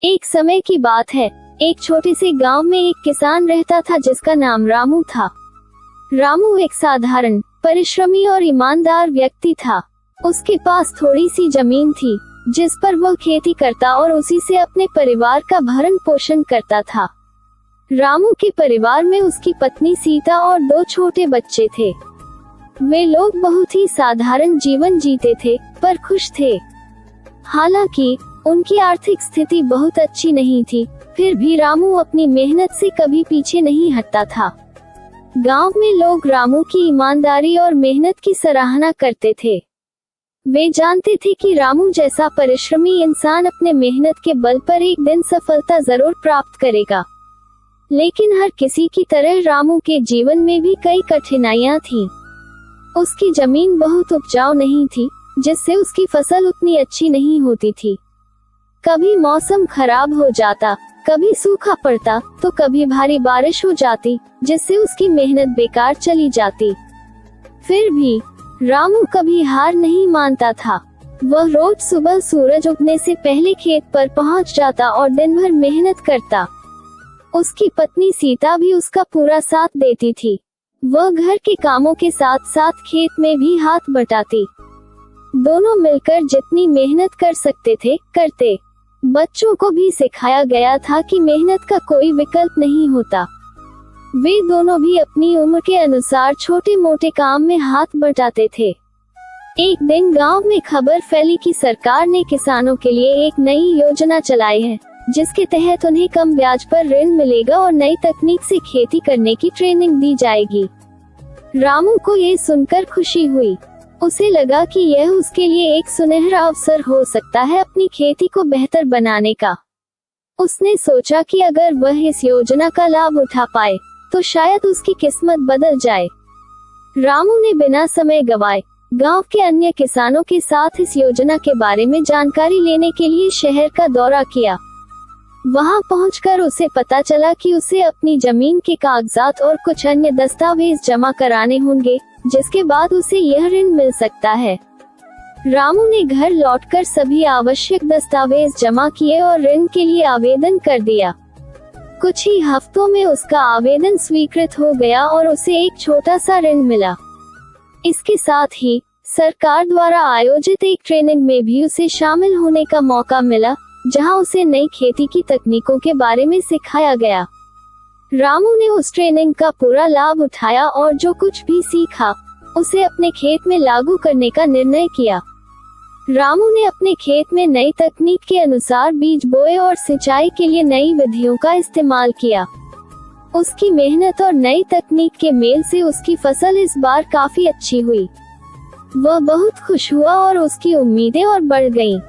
एक समय की बात है, एक छोटे से गांव में एक किसान रहता था जिसका नाम रामू था। रामू एक साधारण, परिश्रमी और ईमानदार व्यक्ति था। उसके पास थोड़ी सी जमीन थी जिस पर वह खेती करता और उसी से अपने परिवार का भरण पोषण करता था। रामू के परिवार में उसकी पत्नी सीता और 2 छोटे बच्चे थे। वे लोग बहुत ही साधारण जीवन जीते थे, पर खुश थे। हालांकि उनकी आर्थिक स्थिति बहुत अच्छी नहीं थी, फिर भी रामू अपनी मेहनत से कभी पीछे नहीं हटता था। गांव में लोग रामू की ईमानदारी और मेहनत की सराहना करते थे। वे जानते थे कि रामू जैसा परिश्रमी इंसान अपने मेहनत के बल पर एक दिन सफलता जरूर प्राप्त करेगा। लेकिन हर किसी की तरह रामू के जीवन में भी कई कठिनाइयां थीं। उसकी जमीन बहुत उपजाऊ नहीं थी, जिससे उसकी फसल उतनी अच्छी नहीं होती थी। कभी मौसम खराब हो जाता, कभी सूखा पड़ता, तो कभी भारी बारिश हो जाती, जिससे उसकी मेहनत बेकार चली जाती। फिर भी रामू कभी हार नहीं मानता था। वह रोज सुबह सूरज उगने से पहले खेत पर पहुंच जाता और दिन भर मेहनत करता। उसकी पत्नी सीता भी उसका पूरा साथ देती थी। वह घर के कामों के साथ साथ खेत में भी हाथ बटाती। दोनों मिलकर जितनी मेहनत कर सकते थे, करते। बच्चों को भी सिखाया गया था कि मेहनत का कोई विकल्प नहीं होता। वे दोनों भी अपनी उम्र के अनुसार छोटे मोटे काम में हाथ बटाते थे। एक दिन गांव में खबर फैली कि सरकार ने किसानों के लिए एक नई योजना चलाई है, जिसके तहत उन्हें कम ब्याज पर ऋण मिलेगा और नई तकनीक से खेती करने की ट्रेनिंग दी जाएगी। रामू को ये सुनकर खुशी हुई। उसे लगा कि यह उसके लिए एक सुनहरा अवसर हो सकता है अपनी खेती को बेहतर बनाने का। उसने सोचा कि अगर वह इस योजना का लाभ उठा पाए, तो शायद उसकी किस्मत बदल जाए। रामू ने बिना समय गवाए गांव के अन्य किसानों के साथ इस योजना के बारे में जानकारी लेने के लिए शहर का दौरा किया। वहां पहुंचकर उसे पता चला कि उसे अपनी जमीन के कागजात और कुछ अन्य दस्तावेज जमा कराने होंगे, जिसके बाद उसे यह ऋण मिल सकता है। रामू ने घर लौटकर सभी आवश्यक दस्तावेज जमा किए और ऋण के लिए आवेदन कर दिया। कुछ ही हफ्तों में उसका आवेदन स्वीकृत हो गया और उसे एक छोटा सा ऋण मिला। इसके साथ ही सरकार द्वारा आयोजित एक ट्रेनिंग में भी उसे शामिल होने का मौका मिला, जहां उसे नई खेती की तकनीकों के बारे में सिखाया गया। रामू ने उस ट्रेनिंग का पूरा लाभ उठाया और जो कुछ भी सीखा, उसे अपने खेत में लागू करने का निर्णय किया। रामू ने अपने खेत में नई तकनीक के अनुसार बीज बोए और सिंचाई के लिए नई विधियों का इस्तेमाल किया। उसकी मेहनत और नई तकनीक के मेल से उसकी फसल इस बार काफी अच्छी हुई। वह बहुत खुश हुआ और उसकी उम्मीदें और बढ़ गईं।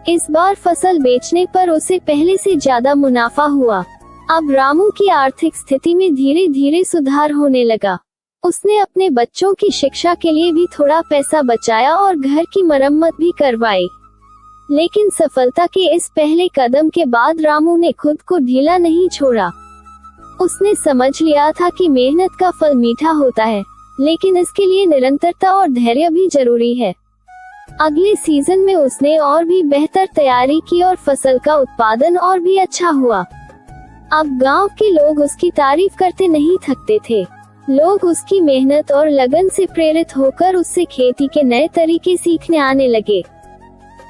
इस बार फसल बेचने पर उसे पहले से ज्यादा मुनाफा हुआ। अब रामू की आर्थिक स्थिति में धीरे धीरे सुधार होने लगा। उसने अपने बच्चों की शिक्षा के लिए भी थोड़ा पैसा बचाया और घर की मरम्मत भी करवाई। लेकिन सफलता के इस पहले कदम के बाद रामू ने खुद को ढीला नहीं छोड़ा। उसने समझ लिया था कि मेहनत का फल मीठा होता है, लेकिन इसके लिए निरंतरता और धैर्य भी जरूरी है। अगले सीजन में उसने और भी बेहतर तैयारी की और फसल का उत्पादन और भी अच्छा हुआ। अब गांव के लोग उसकी तारीफ करते नहीं थकते थे। लोग उसकी मेहनत और लगन से प्रेरित होकर उससे खेती के नए तरीके सीखने आने लगे।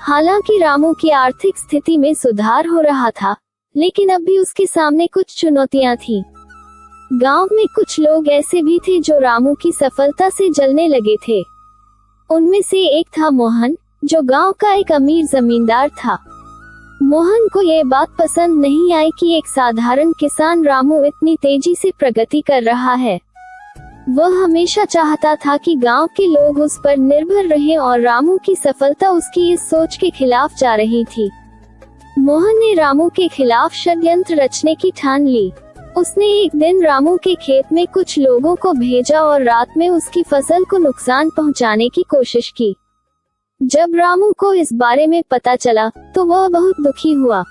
हालांकि रामू की आर्थिक स्थिति में सुधार हो रहा था, लेकिन अब भी उसके सामने कुछ चुनौतियां थीं। गांव में कुछ लोग ऐसे भी थे जो रामू की सफलता से जलने लगे थे। उनमें से एक था मोहन, जो गांव का एक अमीर जमींदार था। मोहन को यह बात पसंद नहीं आई कि एक साधारण किसान रामू इतनी तेजी से प्रगति कर रहा है। वह हमेशा चाहता था कि गांव के लोग उस पर निर्भर रहें और रामू की सफलता उसकी इस सोच के खिलाफ जा रही थी। मोहन ने रामू के खिलाफ षड्यंत्र रचने की ठान ली। उसने एक दिन रामू के खेत में कुछ लोगों को भेजा और रात में उसकी फसल को नुकसान पहुंचाने की कोशिश की। जब रामू को इस बारे में पता चला, तो वह बहुत दुखी हुआ।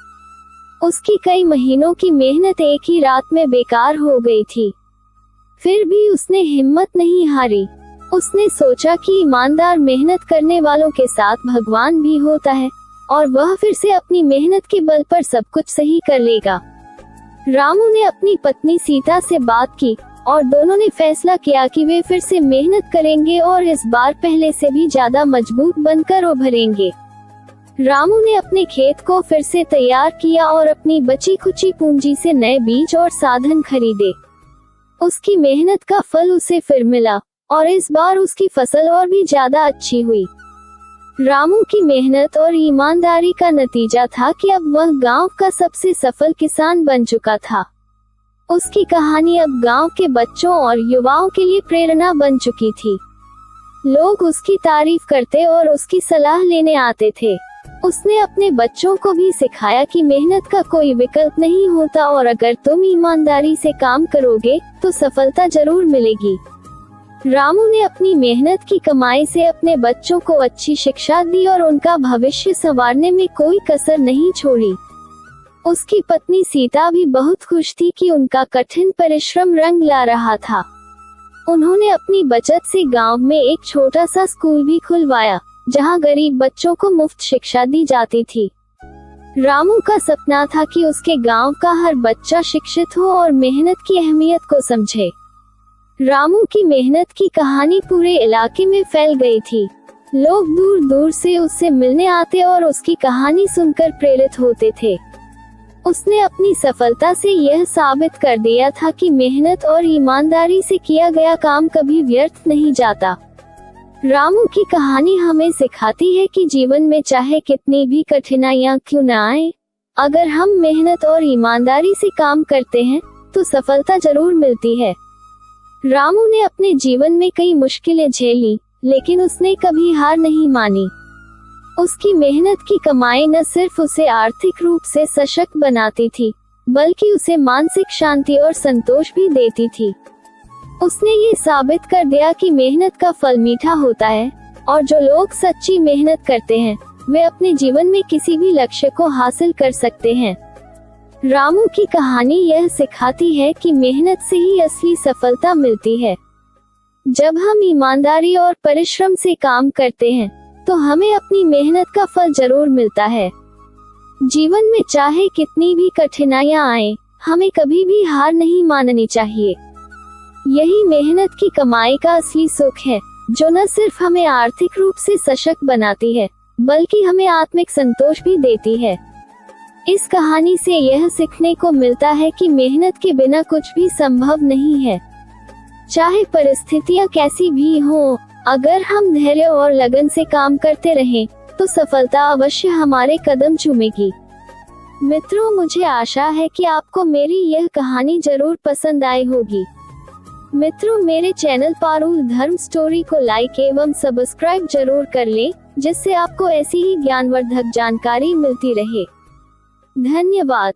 उसकी कई महीनों की मेहनत एक ही रात में बेकार हो गई थी। फिर भी उसने हिम्मत नहीं हारी। उसने सोचा कि ईमानदार मेहनत करने वालों के साथ भगवान भी होता है, और वह फिर से अपनी मेहनत के बल पर सब कुछ सही कर लेगा। रामू ने अपनी पत्नी सीता से बात की और दोनों ने फैसला किया कि वे फिर से मेहनत करेंगे और इस बार पहले से भी ज्यादा मजबूत बनकर उभरेंगे। रामू ने अपने खेत को फिर से तैयार किया और अपनी बची खुची पूंजी से नए बीज और साधन खरीदे। उसकी मेहनत का फल उसे फिर मिला और इस बार उसकी फसल और भी ज्यादा अच्छी हुई। रामू की मेहनत और ईमानदारी का नतीजा था कि अब वह गांव का सबसे सफल किसान बन चुका था। उसकी कहानी अब गांव के बच्चों और युवाओं के लिए प्रेरणा बन चुकी थी। लोग उसकी तारीफ करते और उसकी सलाह लेने आते थे। उसने अपने बच्चों को भी सिखाया कि मेहनत का कोई विकल्प नहीं होता और अगर तुम ईमानदारी से काम करोगे तो सफलता जरूर मिलेगी। रामू ने अपनी मेहनत की कमाई से अपने बच्चों को अच्छी शिक्षा दी और उनका भविष्य संवारने में कोई कसर नहीं छोड़ी। उसकी पत्नी सीता भी बहुत खुश थी कि उनका कठिन परिश्रम रंग ला रहा था। उन्होंने अपनी बचत से गांव में एक छोटा सा स्कूल भी खुलवाया, जहां गरीब बच्चों को मुफ्त शिक्षा दी जाती थी। रामू का सपना था कि उसके गांव का हर बच्चा शिक्षित हो और मेहनत की अहमियत को समझे। रामू की मेहनत की कहानी पूरे इलाके में फैल गई थी। लोग दूर दूर से उससे मिलने आते और उसकी कहानी सुनकर प्रेरित होते थे। उसने अपनी सफलता से यह साबित कर दिया था कि मेहनत और ईमानदारी से किया गया काम कभी व्यर्थ नहीं जाता। रामू की कहानी हमें सिखाती है कि जीवन में चाहे कितनी भी कठिनाइयां क्यों न आए, अगर हम मेहनत और ईमानदारी से काम करते हैं तो सफलता जरूर मिलती है। रामू ने अपने जीवन में कई मुश्किलें झेली, लेकिन उसने कभी हार नहीं मानी। उसकी मेहनत की कमाई न सिर्फ उसे आर्थिक रूप से सशक्त बनाती थी, बल्कि उसे मानसिक शांति और संतोष भी देती थी। उसने ये साबित कर दिया कि मेहनत का फल मीठा होता है और जो लोग सच्ची मेहनत करते हैं वे अपने जीवन में किसी भी लक्ष्य को हासिल कर सकते हैं। रामू की कहानी यह सिखाती है कि मेहनत से ही असली सफलता मिलती है। जब हम ईमानदारी और परिश्रम से काम करते हैं तो हमें अपनी मेहनत का फल जरूर मिलता है। जीवन में चाहे कितनी भी कठिनाइयां आए, हमें कभी भी हार नहीं माननी चाहिए। यही मेहनत की कमाई का असली सुख है, जो न सिर्फ हमें आर्थिक रूप से सशक्त बनाती है, बल्कि हमें आत्मिक संतोष भी देती है। इस कहानी से यह सीखने को मिलता है कि मेहनत के बिना कुछ भी संभव नहीं है। चाहे परिस्थितियां कैसी भी हों, अगर हम धैर्य और लगन से काम करते रहें, तो सफलता अवश्य हमारे कदम चूमेगी। मित्रों, मुझे आशा है कि आपको मेरी यह कहानी जरूर पसंद आई होगी। मित्रों, मेरे चैनल पारुल धर्म स्टोरी को लाइक एवं सब्सक्राइब जरूर कर लें, जिससे आपको ऐसी ही ज्ञानवर्धक जानकारी मिलती रहे। धन्यवाद।